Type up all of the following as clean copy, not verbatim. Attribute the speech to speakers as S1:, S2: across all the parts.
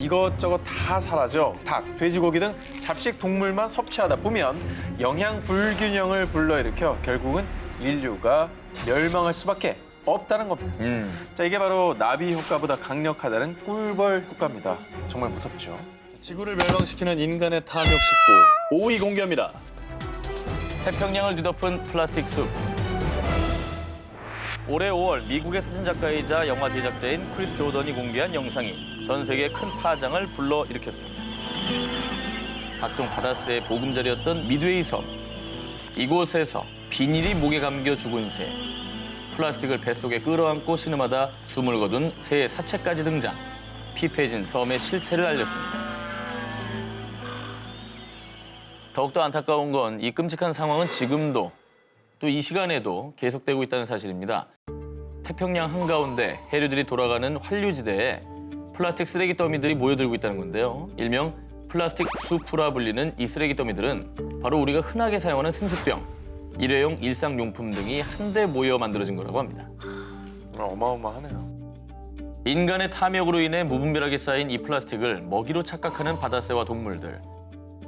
S1: 이것저것 다 사라져 닭, 돼지고기 등 잡식 동물만 섭취하다 보면 영양 불균형을 불러일으켜 결국은 인류가 멸망할 수밖에 없다는 겁니다. 자, 이게 바로 나비 효과보다 강력하다는 꿀벌 효과입니다. 정말 무섭죠.
S2: 지구를 멸망시키는 인간의 탐욕 19, 5위 공개합니다.
S3: 태평양을 뒤덮은 플라스틱 숲. 올해 5월 미국의 사진작가이자 영화 제작자인 크리스 조던이 공개한 영상이 전 세계에 큰 파장을 불러일으켰습니다. 각종 바다새의 보금자리였던 미드웨이 섬. 이곳에서 비닐이 목에 감겨 죽은 새. 플라스틱을 뱃속에 끌어안고 신음하다 숨을 거둔 새의 사체까지 등장. 피폐해진 섬의 실태를 알렸습니다. 더욱더 안타까운 건 이 끔찍한 상황은 지금도 또 이 시간에도 계속되고 있다는 사실입니다. 태평양 한가운데 해류들이 돌아가는 환류지대에 플라스틱 쓰레기 더미들이 모여들고 있다는 건데요. 일명 플라스틱 수프라 불리는 이 쓰레기 더미들은 바로 우리가 흔하게 사용하는 생수병, 일회용 일상용품 등이 한데 모여 만들어진 거라고 합니다.
S1: 어마어마하네요.
S3: 인간의 탐욕으로 인해 무분별하게 쌓인 이 플라스틱을 먹이로 착각하는 바다새와 동물들.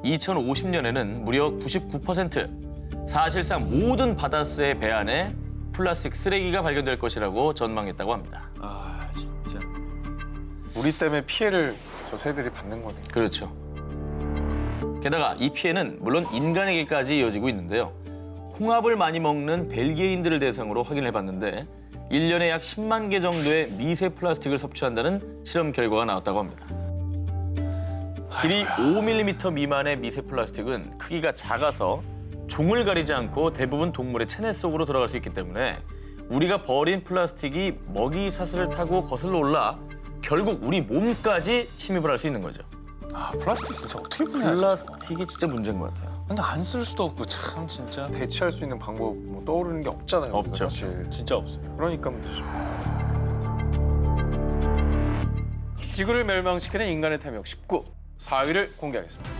S3: 2050년에는 무려 99%, 사실상 모든 바다새의 배 안에 플라스틱 쓰레기가 발견될 것이라고 전망했다고 합니다.
S2: 아, 진짜.
S1: 우리 때문에 피해를 저 새들이 받는 거네요.
S3: 그렇죠. 게다가 이 피해는 물론 인간에게까지 이어지고 있는데요. 홍합을 많이 먹는 벨기에인들을 대상으로 확인해봤는데 1년에 약 10만 개 정도의 미세 플라스틱을 섭취한다는 실험 결과가 나왔다고 합니다. 길이 5mm 미만의 미세 플라스틱은 크기가 작아서 종을 가리지 않고 대부분 동물의 체내 속으로 들어갈 수 있기 때문에 우리가 버린 플라스틱이 먹이 사슬을 타고 거슬러 올라 결국 우리 몸까지 침입을 할 수 있는 거죠.
S2: 아, 플라스틱 진짜 어떻게 분해하지?
S3: 플라스틱이 진짜 문제인 것 같아요.
S2: 근데 안 쓸 수도 없고 참 진짜
S1: 대체할 수 있는 방법 뭐 떠오르는 게 없잖아요. 우리가
S3: 없죠.
S1: 사실.
S2: 진짜 없어요.
S1: 그러니까 문제죠. 지구를 멸망시키는 인간의 탐욕 19, 4위를 공개하겠습니다.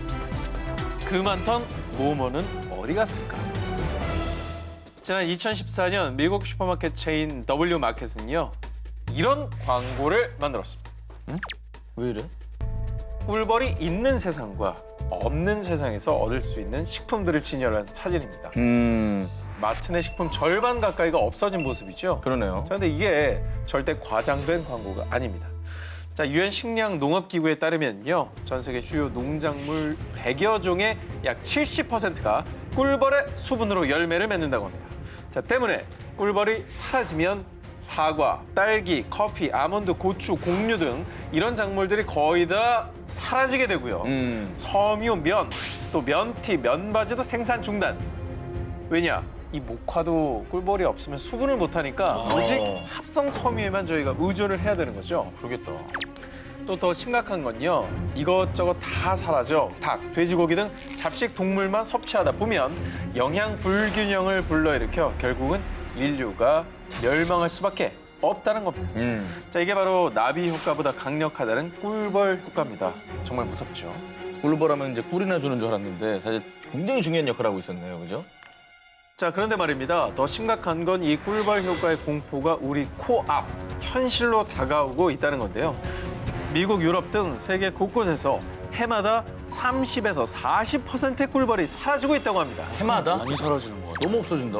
S1: 그 많던 모모는 어디 갔을까? 지난 2014년 미국 슈퍼마켓 체인 W마켓은요, 이런 광고를 만들었습니다.
S3: 왜 이래?
S1: 꿀벌이 있는 세상과 없는 세상에서 얻을 수 있는 식품들을 진열한 사진입니다. 마트 내 식품 절반 가까이가 없어진 모습이죠.
S3: 그러네요.
S1: 그런데 이게 절대 과장된 광고가 아닙니다. 자, 유엔 식량 농업기구에 따르면요, 전 세계 주요 농작물 100여 종의 약 70%가 꿀벌의 수분으로 열매를 맺는다고 합니다. 자, 때문에 꿀벌이 사라지면 사과, 딸기, 커피, 아몬드, 고추, 곡류 등 이런 작물들이 거의 다 사라지게 되고요. 섬유, 면, 또 면티, 면바지도 생산 중단. 왜냐? 이 목화도 꿀벌이 없으면 수분을 못하니까 오직 합성 섬유에만 저희가 의존을 해야 되는 거죠.
S3: 그러겠다.
S1: 또 더 심각한 건요, 이것저것 다 사라져 닭, 돼지고기 등 잡식 동물만 섭취하다 보면 영양 불균형을 불러일으켜 결국은 인류가 멸망할 수밖에 없다는 겁니다. 자, 이게 바로 나비 효과보다 강력하다는 꿀벌 효과입니다. 정말 무섭죠.
S3: 꿀벌하면 이제 꿀이나 주는 줄 알았는데 사실 굉장히 중요한 역할을 하고 있었네요. 그죠?
S1: 자, 그런데 말입니다. 더 심각한 건 이 꿀벌 효과의 공포가 우리 코앞, 현실로 다가오고 있다는 건데요. 미국, 유럽 등 세계 곳곳에서 해마다 30에서 40%의 꿀벌이 사라지고 있다고 합니다.
S3: 해마다?
S2: 많이 사라지는 거 같아.
S3: 너무 없어진다.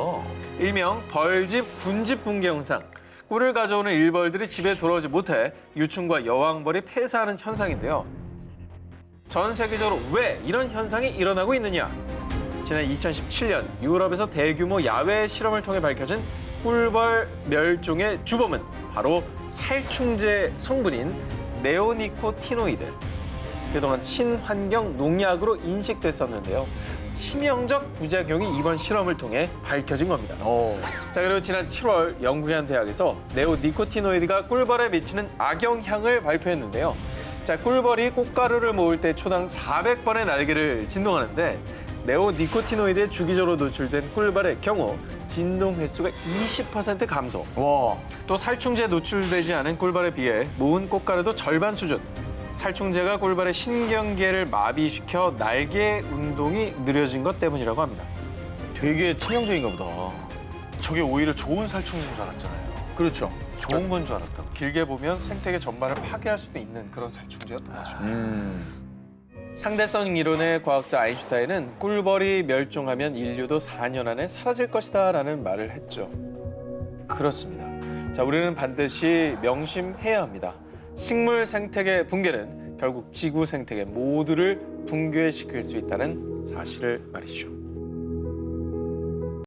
S1: 일명 벌집, 군집 붕괴 현상. 꿀을 가져오는 일벌들이 집에 돌아오지 못해 유충과 여왕벌이 폐사하는 현상인데요. 전 세계적으로 왜 이런 현상이 일어나고 있느냐? 지난 2017년 유럽에서 대규모 야외 실험을 통해 밝혀진 꿀벌 멸종의 주범은 바로 살충제 성분인 네오니코티노이드. 그동안 친환경 농약으로 인식됐었는데요. 치명적 부작용이 이번 실험을 통해 밝혀진 겁니다. 자, 그리고 지난 7월 영국의 한 대학에서 네오니코티노이드가 꿀벌에 미치는 악영향을 발표했는데요. 자, 꿀벌이 꽃가루를 모을 때 초당 400번의 날개를 진동하는데 네오니코티노이드에 주기적으로 노출된 꿀벌의 경우 진동 횟수가 20% 감소.
S3: 와.
S1: 또 살충제에 노출되지 않은 꿀벌에 비해 모은 꽃가루도 절반 수준. 살충제가 꿀벌의 신경계를 마비시켜 날개 운동이 느려진 것 때문이라고 합니다.
S3: 되게 치명적인가 보다.
S2: 저게 오히려 좋은 살충제인 줄 알았잖아요.
S3: 그렇죠.
S2: 좋은 건 줄 알았다.
S1: 길게 보면 생태계 전반을 파괴할 수도 있는 그런 살충제였던 거죠. 상대성 이론의 과학자 아인슈타인은 꿀벌이 멸종하면 인류도 4년 안에 사라질 것이다라는 말을 했죠. 그렇습니다. 자, 우리는 반드시 명심해야 합니다. 식물 생태계 붕괴는 결국 지구 생태계 모두를 붕괴시킬 수 있다는 사실을 말이죠.